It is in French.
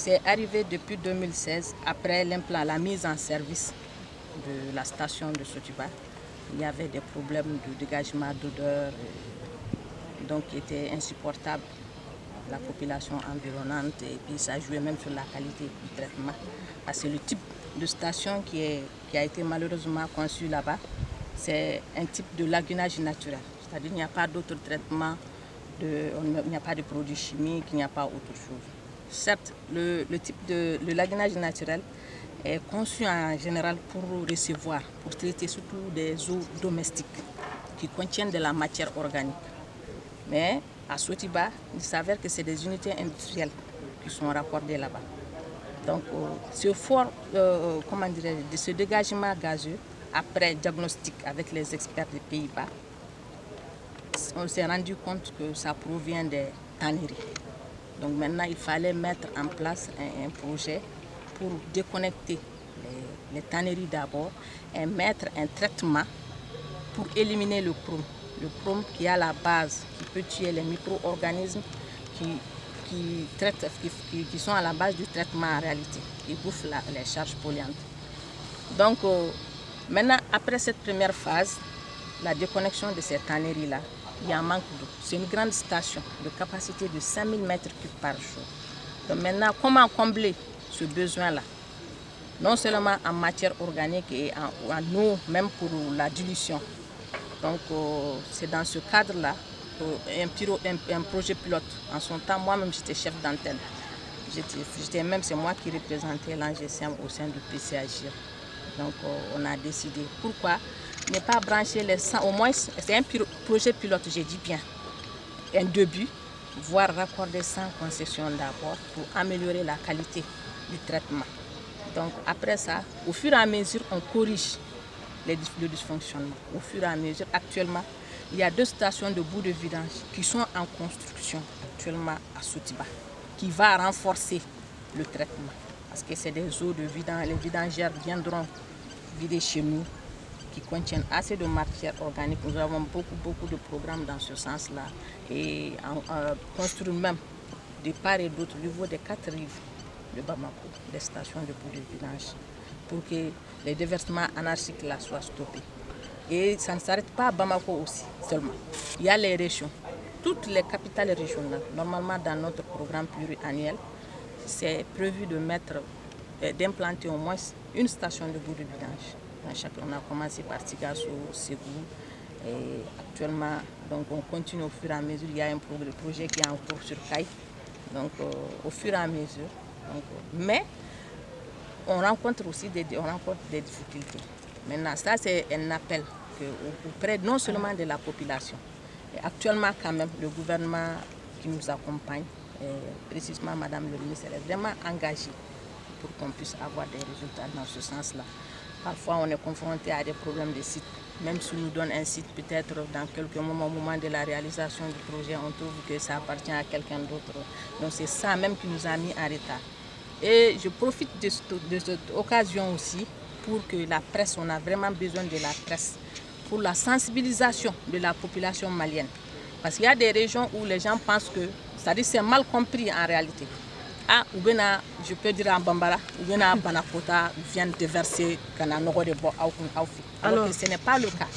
C'est arrivé depuis 2016, après la mise en service de la station de Sotiba. Il y avait des problèmes de dégagement d'odeur, donc qui étaient insupportables pour la population environnante, et puis ça jouait même sur la qualité du traitement. Parce que le type de station qui a été malheureusement conçu là-bas, c'est un type de lagunage naturel. C'est-à-dire qu'il n'y a pas d'autre traitement, il n'y a pas de produits chimiques, il n'y a pas autre chose. Certes, le type de lagunage naturel est conçu en général pour recevoir, pour traiter surtout des eaux domestiques qui contiennent de la matière organique. Mais à Sotiba, il s'avère que c'est des unités industrielles qui sont raccordées là-bas. Donc, ce fort, de ce dégagement gazeux, après diagnostic avec les experts des Pays-Bas, on s'est rendu compte que ça provient des tanneries. Donc maintenant, il fallait mettre en place un projet pour déconnecter les tanneries d'abord et mettre un traitement pour éliminer le chrome. Le chrome qui est à la base, qui peut tuer les micro-organismes qui sont à la base du traitement en réalité, qui bouffent les charges polluantes. Donc maintenant, après cette première phase, la déconnexion de ces tanneries-là, il y a un manque d'eau. C'est une grande station de capacité de 5000 mètres cubes par jour. Donc maintenant, comment combler ce besoin-là? Non seulement en matière organique et en eau, même pour la dilution. Donc c'est dans ce cadre-là un projet pilote. En son temps, moi-même, j'étais chef d'antenne. C'est moi qui représentais l'ANGCM au sein du PCAGIR. Donc on a décidé. Pourquoi ne pas brancher les 100, au moins, c'est un projet pilote, j'ai dit bien, un début, voire raccorder 100 concessions d'abord pour améliorer la qualité du traitement. Donc après ça, au fur et à mesure, on corrige le dysfonctionnement. Au fur et à mesure, actuellement, il y a 2 stations de bout de vidange qui sont en construction actuellement à Sotiba, qui va renforcer le traitement. Parce que c'est des eaux de vidange, les vidangères viendront vider chez nous, qui contiennent assez de matière organique. Nous avons beaucoup de programmes dans ce sens-là. Et construire même de part et d'autre au niveau des 4 rives de Bamako, des stations de bout de vidange, pour que les déversements anarchiques là soient stoppés. Et ça ne s'arrête pas à Bamako aussi seulement. Il y a les régions, toutes les capitales régionales. Normalement, dans notre programme pluriannuel, c'est prévu d'implanter au moins une station de bout de vidange. On a commencé par Tigasso, Ségou, et actuellement, donc on continue au fur et à mesure. Il y a un projet qui est en cours sur Caille, donc au fur et à mesure. Mais on rencontre aussi des difficultés. Maintenant, ça c'est un appel auprès non seulement de la population. Et actuellement, quand même, le gouvernement qui nous accompagne, précisément Madame le ministre, elle est vraiment engagée pour qu'on puisse avoir des résultats dans ce sens-là. Parfois, on est confronté à des problèmes de site. Même si on nous donne un site, peut-être dans quelques moments, au moment de la réalisation du projet, on trouve que ça appartient à quelqu'un d'autre. Donc c'est ça même qui nous a mis en retard. Et je profite de cette occasion aussi pour que la presse, on a vraiment besoin de la presse, pour la sensibilisation de la population malienne. Parce qu'il y a des régions où les gens pensent que, c'est-à-dire c'est mal compris en réalité. Ah, ou bien, je peux dire en Bambara, ou bien à Banakota, viennent déverser alors que ce n'est pas le cas.